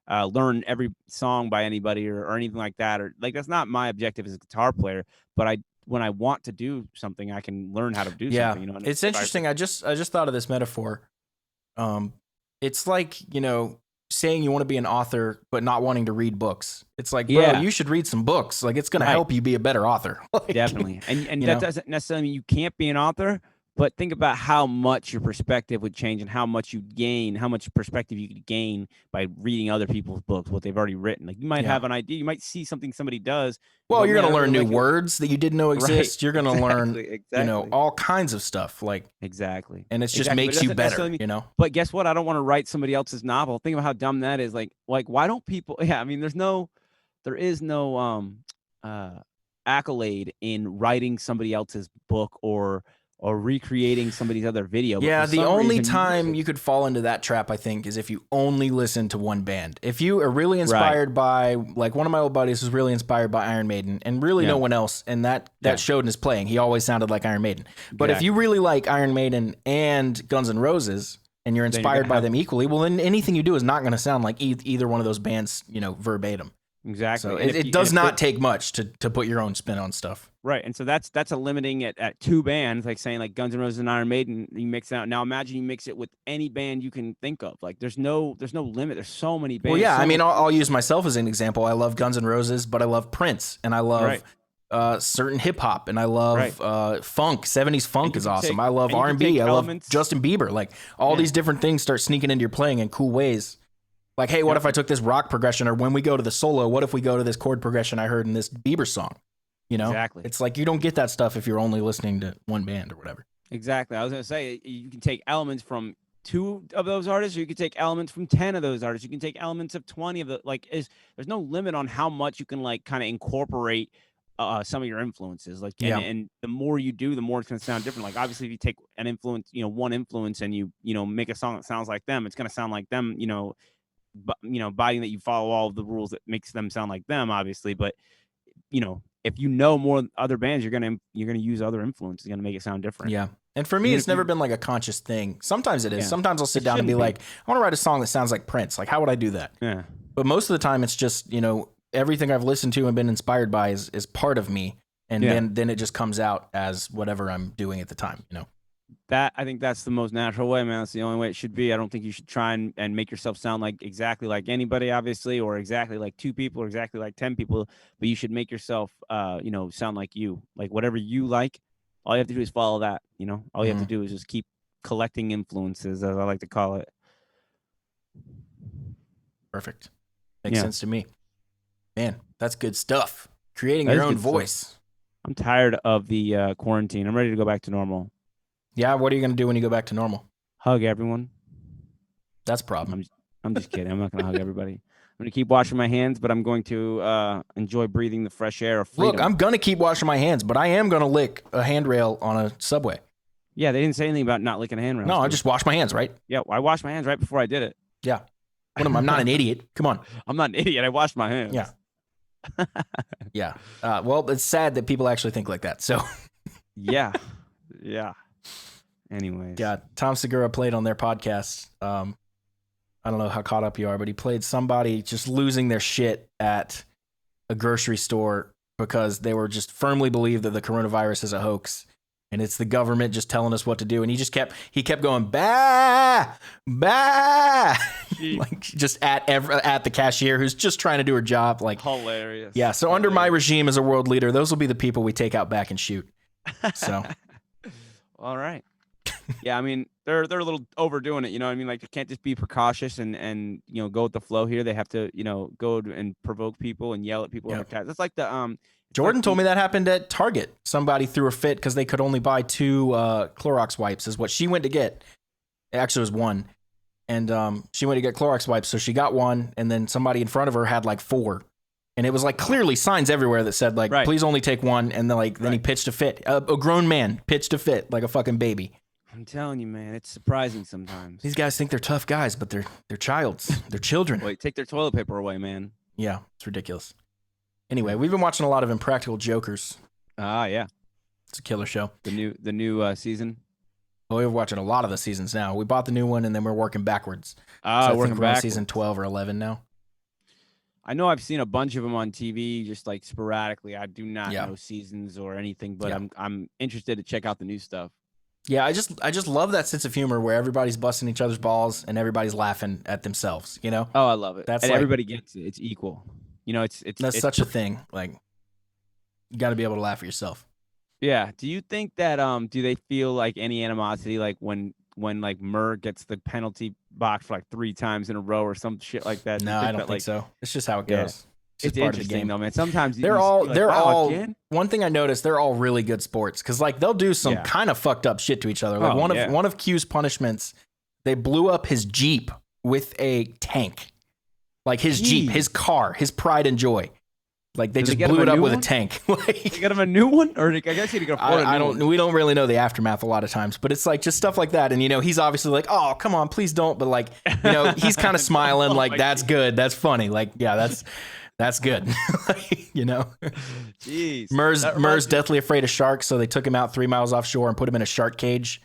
learn every song by anybody or anything like that, or like that's not my objective as a guitar player. But when I want to do something, I can learn how to do something. It's interesting. I just thought of this metaphor. It's like saying you want to be an author but not wanting to read books. It's like, bro, you should read some books. Like it's going to help you be a better author. Like, definitely. And that doesn't necessarily mean you can't be an author. But think about how much your perspective would change and how much you'd gain, how much perspective you could gain by reading other people's books, what they've already written. Like you might have an idea, you might see something somebody does. Well, you're going to learn new words that you didn't know exist. You're going to learn, all kinds of stuff. Like exactly, and it just makes you better. But guess what? I don't want to write somebody else's novel. Think about how dumb that is. Like why don't people? Yeah, I mean, there is no accolade in writing somebody else's book or recreating somebody's other video. Yeah, the only time you could fall into that trap, I think, is if you only listen to one band. If you are really inspired by, like one of my old buddies was really inspired by Iron Maiden, and really no one else, and that showed in his playing. He always sounded like Iron Maiden. But if you really like Iron Maiden and Guns N' Roses, and you're inspired by them equally, well, then anything you do is not going to sound like either one of those bands, verbatim. Exactly. So it does not take much to put your own spin on stuff. Right. And so that's a limiting at two bands, like saying like Guns N' Roses and Iron Maiden, you mix it out. Now imagine you mix it with any band you can think of. Like there's no limit. There's so many bands. Well, yeah, I mean, I'll use myself as an example. I love Guns N' Roses, but I love Prince, and I love certain hip hop, and I love funk. 70s funk is awesome. I love R&B. I love Justin Bieber. Like all these different things start sneaking into your playing in cool ways. Like, hey, what if I took this rock progression, or when we go to the solo, what if we go to this chord progression I heard in this Bieber song? Exactly. It's like you don't get that stuff if you're only listening to one band or whatever. Exactly. I was going to say, you can take elements from 2 of those artists, or you can take elements from 10 of those artists. You can take elements of 20 of the, there's no limit on how much you can kind of incorporate some of your influences. And the more you do, the more it's going to sound different. Like obviously if you take an influence, one influence and you make a song that sounds like them, it's going to sound like them, abiding that you follow all of the rules that makes them sound like them, obviously. But if more other bands, you're gonna use other influences, gonna make it sound different. Yeah. And for me, it's never been like a conscious thing. Sometimes it is. Sometimes I'll sit down and be like, I want to write a song that sounds like Prince. Like, how would I do that? Yeah. But most of the time, it's just everything I've listened to and been inspired by is part of me, and then it just comes out as whatever I'm doing at the time. I think that's the most natural way, man. That's the only way it should be. I don't think you should try and make yourself sound like exactly like anybody, obviously, or exactly like 2 people or exactly like 10 people, but you should make yourself, sound like you. Like whatever you like, all you have to do is follow that, All you have to do is just keep collecting influences, as I like to call it. Perfect. Makes sense to me. Man, that's good stuff. Creating your own voice. I'm tired of the quarantine. I'm ready to go back to normal. Yeah, what are you gonna do when you go back to normal? Hug everyone. That's a problem. I'm just kidding. I'm not gonna hug everybody. I'm gonna keep washing my hands, but I'm going to enjoy breathing the fresh air of freedom. Look, I'm gonna keep washing my hands, but I am gonna lick a handrail on a subway. Yeah, they didn't say anything about not licking handrails. No, I just wash my hands, right? Yeah, I washed my hands right before I did it. Yeah. I'm not an idiot. Come on. I'm not an idiot. I washed my hands. Yeah. Yeah. Well, it's sad that people actually think like that. So, yeah. Anyways. yeah, Tom Segura played on their podcast. I don't know how caught up you are, but he played somebody just losing their shit at a grocery store because they were just firmly believed that the coronavirus is a hoax. And it's the government just telling us what to do. And he kept going, bah, bah, like just at the cashier who's just trying to do her job. Like, hilarious. Yeah. So under my regime as a world leader, those will be the people we take out back and shoot. So. All right. Yeah. I mean, they're a little overdoing it. You know what I mean? Like, they can't just be precautious and go with the flow here. They have to, go and provoke people and yell at people. Yeah. That's like the, Jordan told me that happened at Target. Somebody threw a fit because they could only buy 2 Clorox wipes is what she went to get. Actually, it was 1. And she went to get Clorox wipes, so she got 1, and then somebody in front of her had like 4. And it was like clearly signs everywhere that said like, right. Please only take 1. And then he pitched a fit. A grown man pitched a fit like a fucking baby. I'm telling you, man, it's surprising sometimes. These guys think they're tough guys, but they're childs. They're children. Wait, take their toilet paper away, man. Yeah, it's ridiculous. Anyway, we've been watching a lot of Impractical Jokers. Ah, yeah. It's a killer show. The new season. Well, we're watching a lot of the seasons now. We bought the new one, and then we're working backwards. Ah, so I working think we're on backwards. season 12 or 11 now. I know I've seen a bunch of them on TV, just like sporadically. I do not know seasons or anything, but I'm interested to check out the new stuff. Yeah, I just love that sense of humor where everybody's busting each other's balls and everybody's laughing at themselves. You know? Oh, I love it. That's and like, everybody gets it. It's equal. It's such a thing. Like, you got to be able to laugh at yourself. Yeah. Do you think that do they feel like any animosity like when like Murr gets the penalty box for like 3 times in a row or some shit like that? No, I don't think so. It's just how it goes. It's part interesting of the game. though, man. Sometimes they're all again? One thing I noticed, they're all really good sports because like they'll do some kind of fucked up shit to each other. Like one of Q's punishments, they blew up his Jeep with a tank. Like his Jeep, his car, his pride and joy. Like they just blew it up with a tank. Like, they got him a new one, or I guess he could afford a new one. We don't really know the aftermath a lot of times, but it's like just stuff like that. And he's obviously like, oh, come on, please don't. But like, he's kind of smiling, like that's good, that's funny. Like, yeah, that's good. Jeez. Murr's deathly afraid of sharks, so they took him out 3 miles offshore and put him in a shark cage.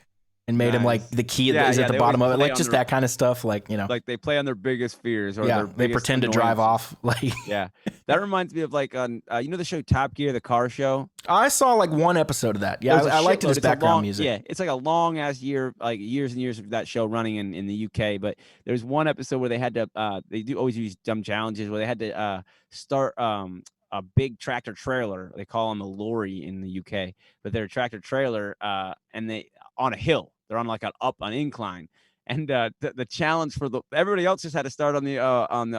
And made him like the key that is at the bottom of it, like just that kind of stuff, like like they play on their biggest fears, or they pretend to drive off, like that reminds me of like on the show Top Gear, the car show. I saw like 1 episode of that. Yeah, I liked it as background music. Yeah, it's like a long ass year, like years and years of that show running in the UK. But there's 1 episode where they had to they do always use dumb challenges where they had to start a big tractor trailer. They call them a lorry in the UK, but they're a tractor trailer and they on a hill. They're on like an incline, and the challenge for everybody else just had to start on the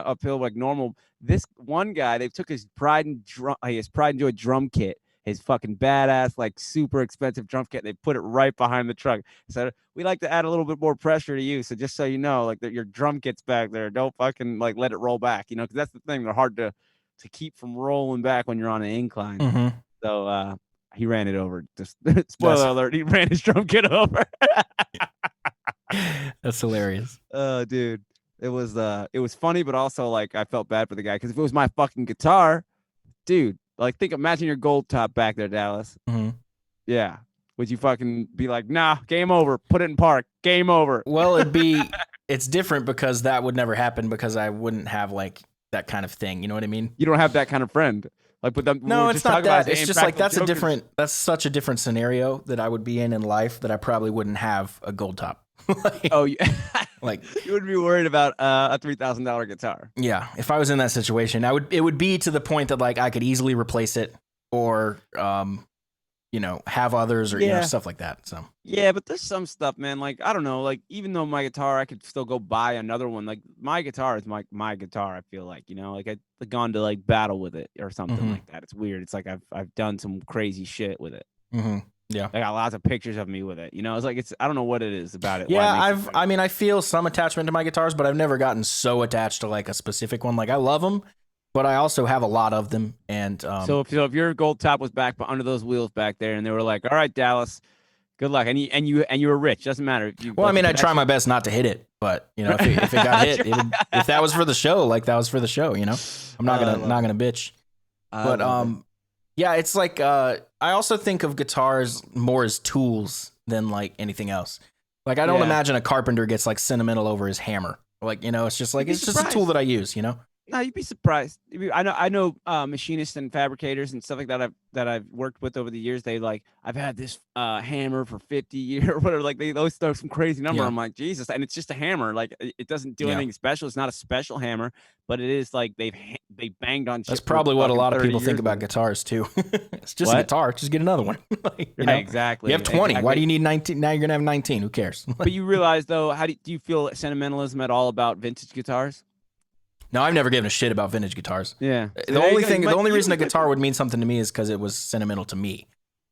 uphill like normal. This one guy, they took his pride and joy drum kit, his fucking badass like super expensive drum kit. They put it right behind the truck. So we like to add a little bit more pressure to you. So just so you know, like that your drum kit's back there. Don't fucking like let it roll back. Because that's the thing. They're hard to keep from rolling back when you're on an incline. Mm-hmm. So he ran it over. Just spoiler alert, he ran his drum kit over. That's hilarious. Oh, dude. It was funny, but also like I felt bad for the guy because if it was my fucking guitar, dude, like imagine your gold top back there, Dallas. Mm-hmm. Yeah. Would you fucking be like, nah, game over, put it in park, game over? Well, it's different because that would never happen because I wouldn't have like that kind of thing. You know what I mean? You don't have that kind of friend. Like with them. No, it's not that. It's just like that's such a different scenario that I would be in life that I probably wouldn't have a gold top. Like you would be worried about a $3,000 guitar. Yeah, if I was in that situation, it would be to the point that like I could easily replace it or have others or Yeah. stuff like that. So Yeah, but there's some stuff, man. Like, I don't know. Like, even though my guitar, I could still go buy another one. Like, my guitar is my guitar. I feel like, like I've gone to like battle with it or something Mhm. like that. It's weird. It's like I've done some crazy shit with it. yeah. I got lots of pictures of me with it. It's like I don't know what it is about it. why Yeah, it makes me I feel some attachment to my guitars, but I've never gotten so attached to like a specific one. Like I love them, but I also have a lot of them. And So if your gold top was back under those wheels back there, and they were like, "All right, Dallas, good luck," and you were rich, doesn't matter. If you, well, like, I mean, I if try actually- my best not to hit it, but if it got hit, if that was for the show, like that was for the show. I'm not gonna bitch. But yeah, it's like I also think of guitars more as tools than like anything else. Like I don't Yeah. imagine a carpenter gets like sentimental over his hammer. Like it's just like You'd be it's just a tool surprised. that I use. No, you'd be surprised. I know machinists and fabricators and stuff like that I've worked with over the years. They like, I've had this hammer for 50 years or whatever. Like they always throw some crazy number. Yeah. I'm like, Jesus, and it's just a hammer. Like it doesn't do Yeah. anything special. It's not a special hammer, but it is like they banged on. That's shit for probably what a fucking lot of 30 people think years about now. guitars too. It's just a What? guitar. Just get another one. Like, Right, exactly. You have 20. Why exactly. do you need 19? Now you're gonna have 19. Who cares? But you realize though, how do you feel sentimentalism at all about vintage guitars? No, I've never given a shit about vintage guitars. Yeah. So The there you only go. thing, You the might- only you reason a might- guitar would mean something to me is because it was sentimental to me.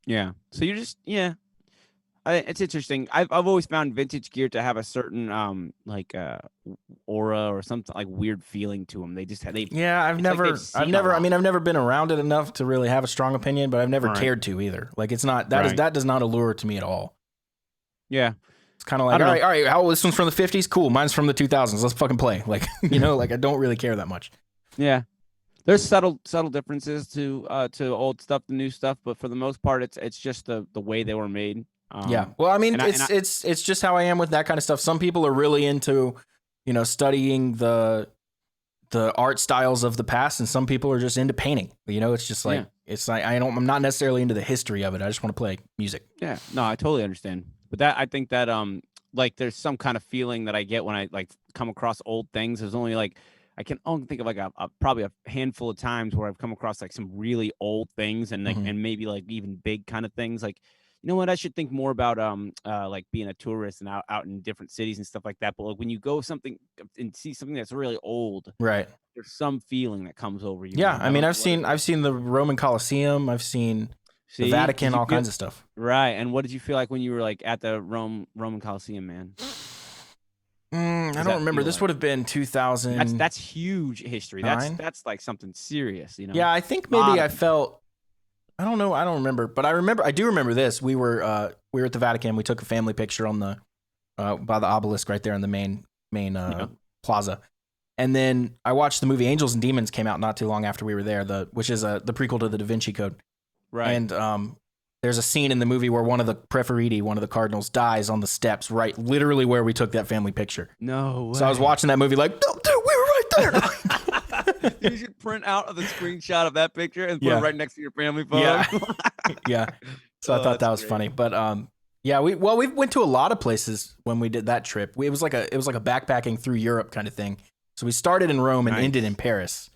Yeah. So you're just it's interesting. I've always found vintage gear to have a certain aura or something like weird feeling to them. They just have Yeah, I've It's like never, they've seen I've a never. I lot. mean, I've never been around it enough to really have a strong opinion, but I've never Right. cared to either. Like it's not Right. that does not allure to me at all. yeah. It's kind of I like, don't all know. right, how this one's from the 50s? Cool, mine's from the 2000s. Let's fucking play. Like like I don't really care that much. Yeah. There's subtle differences to old stuff to new stuff, but for the most part it's just the way they were made. Yeah. Well, I mean, and I- it's just how I am with that kind of stuff. Some people are really into, studying the art styles of the past, and some people are just into painting. It's just like I'm not necessarily into the history of it. I just want to play music. Yeah, no, I totally understand. But I think that like there's some kind of feeling that I get when I like come across old things. There's only like I can only think of like a probably a handful of times where I've come across like some really old things and like Mhm. and maybe like even big kind of things. Like, you know what, I should think more about like being a tourist and out in different cities and stuff like that. But like when you go something and see something that's really old, Right. there's some feeling that comes over you. Yeah. man. I don't mean, know I've what seen it is. the Roman Colosseum. I've seen See? the Vatican, Did you all feel- kinds of stuff. Right. And what did you feel like when you were like at the Roman Coliseum, man? I that don't remember. feel This like? would have been 2000. That's huge history. Nine? That's like something serious, Yeah, I think Lot maybe of I felt. I don't know. I don't remember, but I do remember this. We were at the Vatican. We took a family picture on the by the obelisk right there in the main plaza, and then I watched the movie Angels and Demons came out not too long after we were there. Which is the prequel to the Da Vinci Code. Right. And there's a scene in the movie where one of the Preferiti, one of the cardinals, dies on the steps, right, literally where we took that family picture. no way. So I was watching that movie like, no, dude, we were right there. You should print out the screenshot of that picture and put Yeah. it right next to your family photo. Yeah. Yeah. So I Oh, thought that that's was great. funny. But yeah, we went to a lot of places when we did that trip. It was like a backpacking through Europe kind of thing. So we started in Rome and Nice. ended in Paris.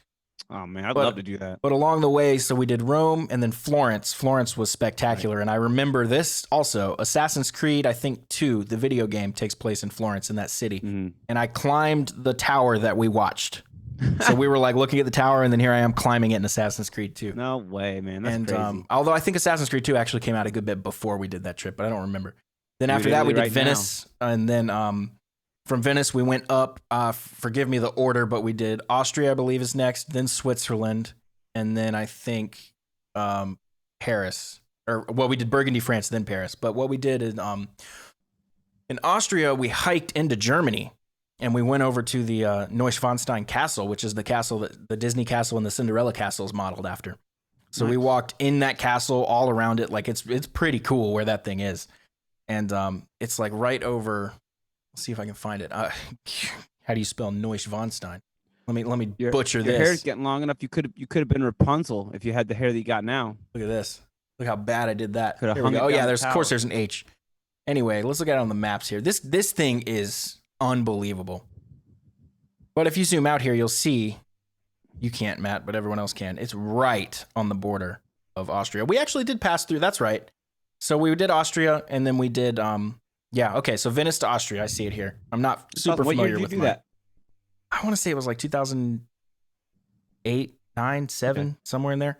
Oh man, I'd But- love to do that. But along the way, so we did Rome and then Florence. Florence was spectacular. And I remember this also. Assassin's Creed, I think 2, the video game, takes place in Florence in that city. Mhm. And I climbed the tower that we watched. So we were like looking at the tower, and then here I am climbing it in Assassin's Creed 2. No way, man. That's And crazy. although I think Assassin's Creed 2 actually came out a good bit before we did that trip, but I don't remember. Then Dude, after that, we Italy did right now. Venice, and then from Venice we went up. Forgive me the order, but we did Austria, I believe, is next, then Switzerland, and then I think Paris. Or well, we did Burgundy, France, then Paris. But what we did is in Austria, we hiked into Germany. And we went over to the Neuschwanstein Castle, which is the castle that the Disney castle and the Cinderella castle is modeled after. So we Nice. walked in that castle all around it. Like it's pretty cool where that thing is. And it's like right over. Let's see if I can find it. How do you spell Neuschwanstein? Let me butcher Your hair's this. getting long enough. You could have been Rapunzel if you had the hair that you got now. Look at this. Look how bad I did that. Coulda Here we hung go. it Oh yeah, down the there's of course tower. there's an H. Anyway, let's look at it on the maps here. This thing is unbelievable. But if you zoom out here, you'll see, you can't, Matt, but everyone else can. It's right on the border. of Austria. We actually did pass through. That's right. So we did Austria, and then we did okay. So Venice to Austria. I see it here. I'm not super What year familiar did you with do mine. that? I want to say it was like 2008, 9, 7, somewhere in there.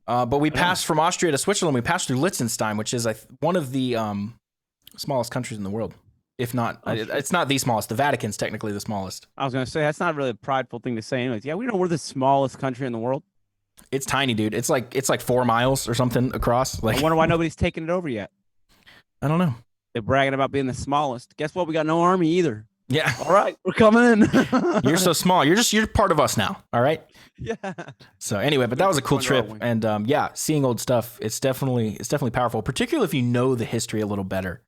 But we passed from Austria to Switzerland. We passed through Liechtenstein, which is one of the smallest countries in the world. If not, it's not the smallest. The Vatican's technically the smallest. I was going to say, that's not really a prideful thing to say. Anyways, yeah, we know we're the smallest country in the world. It's tiny, dude. It's like 4 miles or something across. Like, I wonder why nobody's taken it over yet. I don't know. They're bragging about being the smallest. Guess what? We got no army either. Yeah. All right, we're coming in. You're so small. You're part of us now. All right. Yeah. So anyway, but that was a cool Wonder trip, why. and seeing old stuff. It's definitely powerful, particularly if you know the history a little better.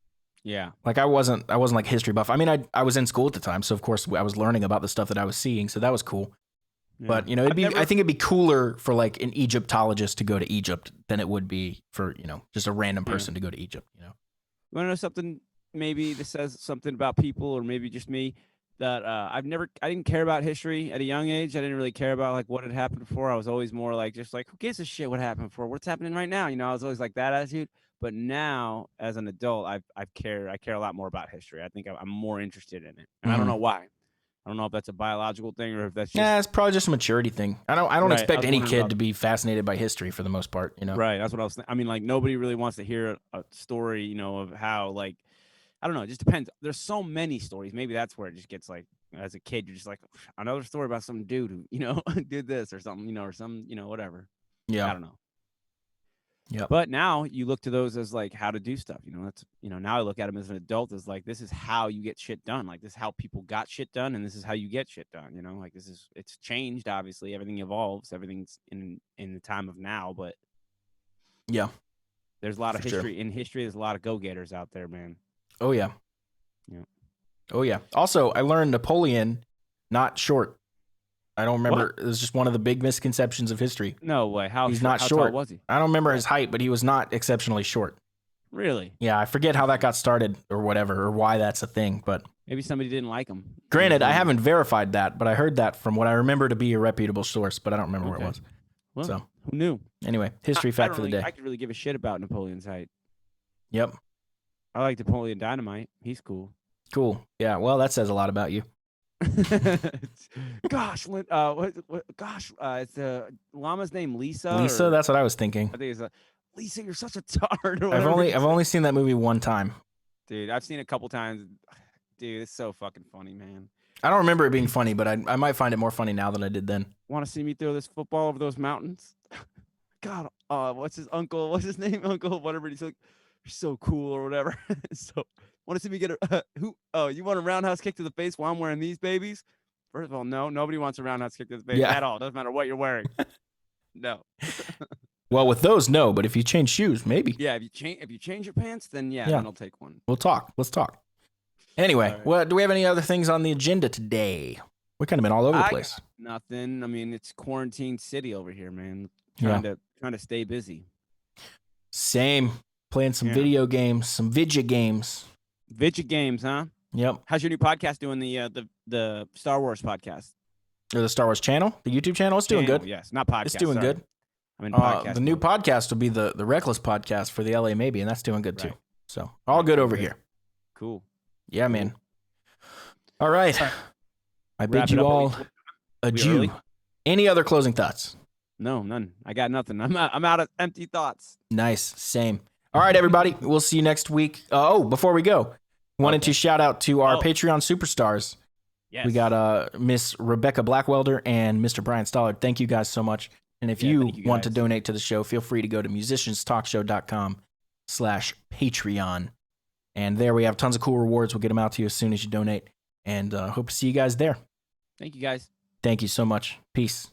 Yeah. Like I wasn't like a history buff. I mean, I was in school at the time, so of course I was learning about the stuff that I was seeing, so that was cool. Yeah. But I think it'd be cooler for like an Egyptologist to go to Egypt than it would be for just a random person to go to Egypt. You want to know something? Maybe this says something about people, or maybe just me. That I didn't care about history at a young age. I didn't really care about like what had happened before. I was always more like, just like, who gives a shit what happened before? What's happening right now? I was always like that attitude. But now, as an adult, I care a lot more about history. I think I'm more interested in it, and I don't know why. I don't know if that's a biological thing or if that's just it's probably just a maturity thing. I don't Right, expect I was any wondering kid about- to be fascinated by history for the most part. right. That's what I was. I mean, like nobody really wants to hear a story, of how like I don't know. It just depends. There's so many stories. Maybe that's where it just gets like, as a kid, you're just like another story about some dude who did this or something, or some whatever. Yeah. I don't know. Yeah. But now you look to those as like how to do stuff. That's now I look at them as an adult as like this is how you get shit done. Like this is how people got shit done, and this is how you get shit done. Like it's changed. Obviously, everything evolves. Everything's in the time of now, but Yeah. there's a lot of For sure. history. In history, there's a lot of go-getters out there, man. Oh yeah. Yeah. Oh yeah. Also, I learned Napoleon not short. I don't remember. It was just one of the big misconceptions of history. No way. How He's short- not how tall short. was he? I don't remember his height, but he was not exceptionally short. Really? Yeah, I forget how that got started or whatever, or why that's a thing. But Maybe somebody didn't like him. granted, I haven't verified that, but I heard that from what I remember to be a reputable source, but I don't remember where it Okay. was. Well, So who knew? anyway, history I fact don't for the really- day. I could really give a shit about Napoleon's height. Yep. I like Napoleon Dynamite. He's cool. Cool. Yeah. Well, that says a lot about you. Gosh, gosh, it's the llama's name Lisa. Lisa, or- that's what I was thinking. I think it's Lisa. You're such a tard. or I've whatever only he I've said. only seen that movie one time. Dude, I've seen it a couple times. Dude, it's so fucking funny, man. I don't remember it being funny, but I might find it more funny now than I did then. Want to see me throw this football over those mountains? God, what's his uncle? What's his name? Uncle, whatever. He's like, you're so cool or whatever. So, want to see me get a who? Oh, you want a roundhouse kick to the face while I'm wearing these babies? First of all, no, nobody wants a roundhouse kick to the face Yeah. at all. Doesn't matter what you're wearing. No. Well, with those, no, but if you change shoes, maybe. Yeah, if you change your pants, then yeah, Yeah. then I'll take one. We'll talk. Let's talk. Anyway, All right. well, do we have any other things on the agenda today? We kind of been all over the I place. got nothing. I mean, it's quarantine city over here, man. Yeah. Trying to stay busy. Same. Playing some Yeah. video games, some vidya games. Vidya games, huh? Yep. How's your new podcast doing? The Star Wars podcast. Or the Star Wars channel, the YouTube channel. It's doing Channel, good. Yes, not podcast. It's doing sorry. good. I mean podcast. The new mode. podcast will be the Reckless podcast for the LA Maybe, and that's doing good too. Right. So all good over Good. here. Cool. Yeah, man. All right. All right. I Wrap bid it you up. Are we- all we adieu. early? Any other closing thoughts? No, none. I got nothing. I'm out of empty thoughts. Nice. Same. All right, everybody. We'll see you next week. Before we go, wanted Okay. to shout out to our Oh. Patreon superstars. Yes. We got Miss Rebecca Blackwelder and Mr. Brian Stollard. Thank you guys so much. And if Yeah, you thank you want to guys. donate to the show, feel free to go to musicianstalkshow.com/Patreon. And there we have tons of cool rewards. We'll get them out to you as soon as you donate. And hope to see you guys there. Thank you guys. Thank you so much. Peace.